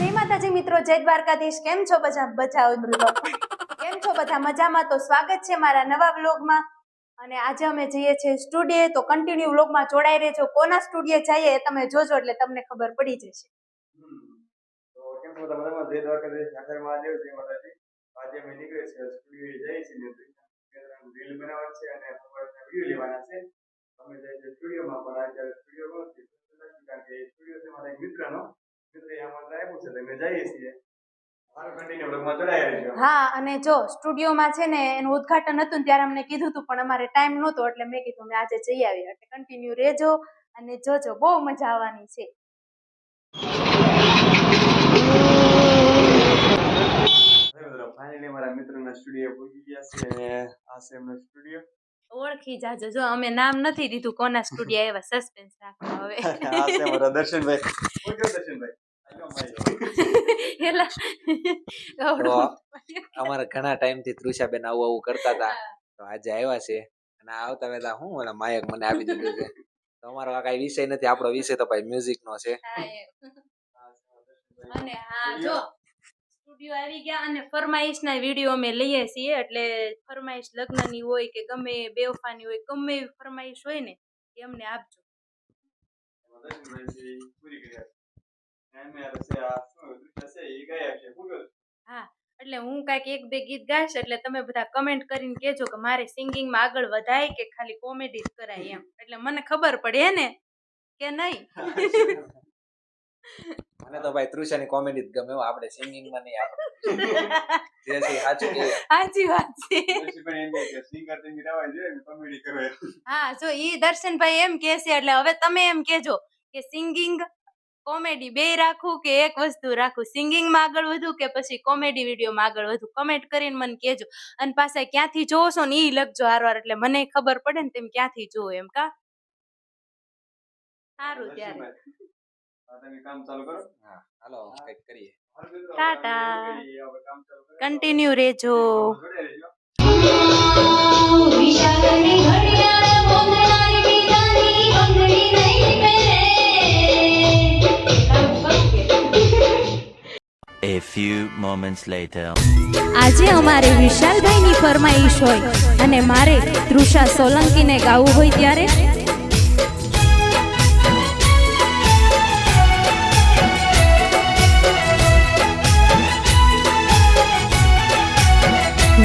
જય માતાજી મિત્રો, જય દ્વારકાધીશ। કેમ છો બધા મજામાં? તો સ્વાગત છે મારા નવા વ્લોગમાં। અને આજે અમે જઈએ છીએ સ્ટુડિયો, તો કન્ટિન્યુ વ્લોગમાં જોડાઈ રહેજો। કોના સ્ટુડિયો જઈએ એ તમે જોજો એટલે તમને ખબર પડી જશે। તો કેમ છો બધા? જય દ્વારકાધીશ, આખર મહાદેવ, જય માતાજી। આજે અમે નીકળે છે સ્ટુડિયો જઈએ છીએ, રીલ બનાવવાની છે અને વિડિયો લેવાના છે। અમે જઈએ છીએ સ્ટુડિયોમાં, પણ આજે સ્ટુડિયો નથી કારણ કે સ્ટુડિયો છે મારા એક મિત્રનો, મિત્રએ આમંત્રણ આપ્યું છે તો અમે જઈએ છીએ। મારો કન્ટિન્યુ વ્લોગમાં જોડાયા રહેજો। હા, અને જો સ્ટુડિયોમાં છે ને એનું ઉદ્ઘાટન હતું ત્યારે અમને કીધું હતું, પણ અમારે ટાઈમ નહોતો એટલે મેં કીધું અમે આજે જઈ આવીએ। એટલે કન્ટિન્યુ રહેજો અને જોજો, બહુ મજા આવવાની છે। ફાઇનલી મારા મિત્રના સ્ટુડિયો પહોંચી ગયા છે અને આ છે એમનો સ્ટુડિયો। ઓળખી જાજો, જો અમે નામ નથી દીધું કોના સ્ટુડિયો, એવા સસ્પેન્સ રાખો હવે। આ છે મારા દર્શનભાઈ। ઓકે દર્શનભાઈ, અમારા ઘણા ટાઈમ થી તૃષાબેન આવું કરતા હતા, તો આજે આવ્યા છે અને આવતા વેલા હું ઓલા માયક મને આપી દીધું છે। તો અમારો કઈ વિષય નથી, આપણો વિષય તો ભાઈ મ્યુઝિક નો છે। અને હા જો સ્ટુડિયો આવી ગયા અને ફરમાઈશના વિડીયો અમે લઈએ છીએ, એટલે ફરમાઈશ લગ્નની હોય કે ગમે બેવફાની હોય, ગમે એવી ફરમાઈશ હોય ને એ અમને આપજો। હા, એટલે હું કઈક એક બે ગીત ગાઈશ એટલે તમે બધા કમેન્ટ કરીને કહેજો કે મારે સિંગિંગમાં આગળ વધાય કે ખાલી કોમેડી જ કરાય એમ, એટલે મને ખબર પડે ને કે નહીં। મને તો ભાઈ તૃષાની કોમેડી જ ગમે, આપણે સિંગિંગ માં નહીં આપણે જે છે સાચું કે સાચી વાત છે। હા, જો ઈ દર્શનભાઈ એમ કહે છે એટલે હવે તમે એમ કહેજો કે સિંગિંગ કોમેડી બે રાખું કે એક વસ્તુ રાખું, સિંગિંગમાં આગળ વધુ કે પછી કોમેડી વિડીયોમાં આગળ વધુ, કમેન્ટ કરીને મને કહેજો। અને પાછા ક્યાંથી જોવો છો ને ઈ લખજો હારવાર, એટલે મને ખબર પડે ને તેમ ક્યાંથી જોવો એમ। કા સારું, ત્યારે તમે કામ ચાલુ કરો। હા, હાલો કંઈક કરીએ। ટાટા, કન્ટિન્યુ રહેજો। A few moments later. આજે અમારે વિશાલભાઈની ફરમાઈશ હોય અને મારે તૃષા સોલંકીને ગાવું હોય ત્યારે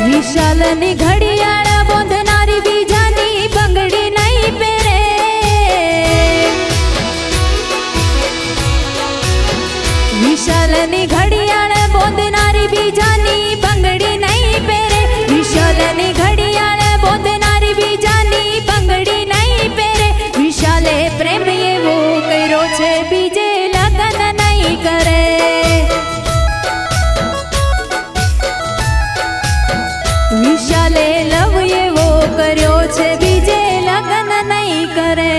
વિશાલની ઘડિયાળ બોંધનારી બીજાની બંગડી નહીં પહેરે, વિશાલની ઘડિયાળ બોંધનારી બીજાની બંગડી નહીં પહેરે, વિશાલની ઘડિયાળ બોંધનારી બીજાની બંગડી નહીં પહેરે, વિશાલે પ્રેમ એવો કર્યો છે બીજે લગ્ન નહીં કરે, વિશાલે લવ એવો કર્યો છે બીજે લગ્ન નહીં કરે।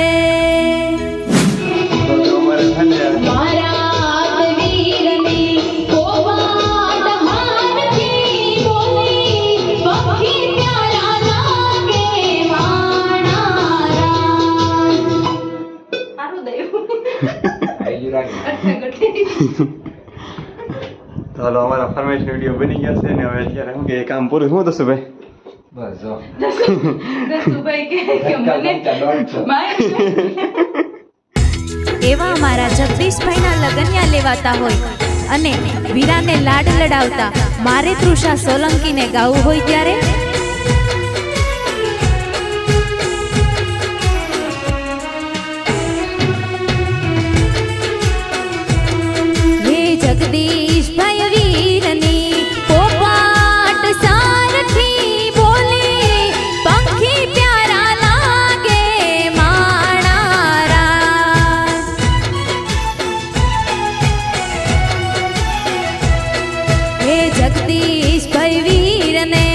તો હાલો, અમારા ફરમાઈશ વિડીયો બની ગયા છે ને હવે અત્યારે શું કે કામ પૂરું શું થશે ભાઈ? બસ જો એવા અમારા જગદીશભાઈના લગનિયા લેવાતા હોય અને વીરાને લાડ લડાવતા મારે તૃષા સોલંકીને ગાવું હોય ત્યારે હે જગદીશભાઈ વીરની પોપાટ સારથી બોલી પંખી પ્યારા લાગે માણારા, હે જગદીશભાઈ વીરને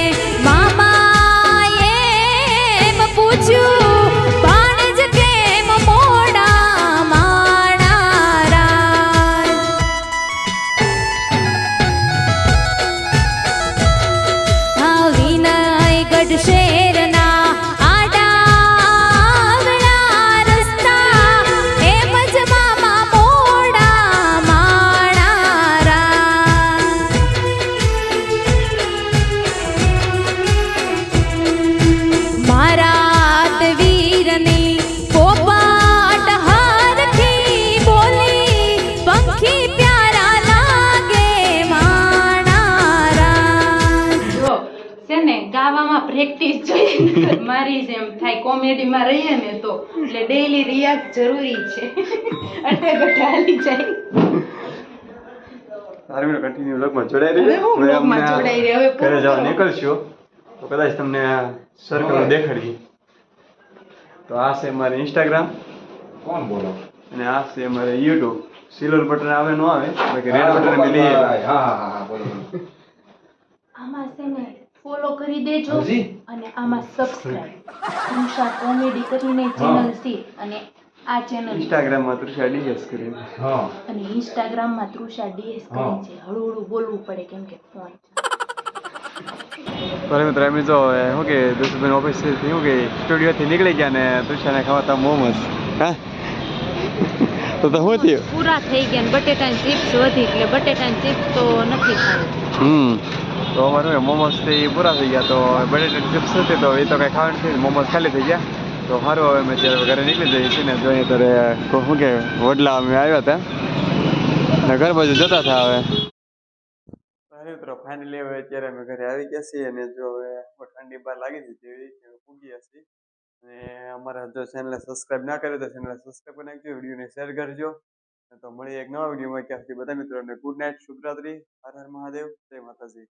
મામા એમ પૂછ્યું ભાણજ કેમ મોડા માણારા, પ્રેક્ટિસ જોઈએ મારી જેમ થાય કોમેડીમાં રહીએ ને તો એટલે ડેઈલી રિયાઝ જરૂરી છે અટે ગટે હાલી જાય આર્મીનો કન્ટિન્યુ વ્લોગમાં જોડાઈ હવે રહેજો. હું વ્લોગમાં અમને જોડાઈ રહી, હવે પૂરું ઘરે જવા કરો. નીકળશું તો કદાચ તમને સર્કલ દેખાડીએ. તો આ છે મારી ઇન્સ્ટાગ્રામ કોણ બોલો અને આ છે મારે યુટ્યુબ. સિલ્વર બટન આવે ન આવે બાકી રેડ બટન અમે લઈએ. હા બોલો આમાં છે ને ફોલો કરી દેજો હજી? અને આમાં સબસ્ક્રાઇબ તૃષા કોમેડી કરીને ચેનલ છે અને આ ચેનલ ઇન્સ્ટાગ્રામમાં તૃષા ડીએસ કરીને. હા અને ઇન્સ્ટાગ્રામમાં તૃષા ડીએસ કરી છે હળું હળું બોલવું પડે કેમ કે ફોન તો મિત્રો એમ જો શું કે દુસબેન ઓફિસથી શું કે સ્ટુડિયોથી નીકળી ગયા ને તૃષાને ખાવાતા મોમોસ. હા તો શું થયું? પૂરા થઈ ગયા ને બટેટાની ચિપ્સ વધી એટલે બટેટાની ચિપ્સ તો નથી ખાવી તો અમારે મોમોસ થી પૂરા થઈ ગયા તો બટેટાની ચિપ્સ હતી તો એ તો કઈ ખાવાનું નથી મોમોસ ખાલી થઈ ગયા. તો સારું હવે અમે ત્યારે ઘરે નીકળી જઈએ છીએ ને જોઈએ ત્યારે શું કે વડલા અમે આવ્યા હતા ને ઘર બાજુ જતા હતા હવે. મિત્રો ફાઇનલી હવે અત્યારે અમે ઘરે આવી ગયા છીએ અને જો હવે ઠંડી બહાર લાગી હતી તેવી પૂગી છીએ અને અમારા જો ચેનલને સબસ્ક્રાઇબ ના કરે તો ચેનલને સબસ્ક્રાઇબ કરી નાખજો, વિડીયોને શેર કરજો. તો મળીએ એક નવા વિડીયોમાં. ત્યાં સુધી બધા મિત્રોને ગુડ નાઇટ, શુભરાત્રી, હર હર મહાદેવ, જય માતાજી.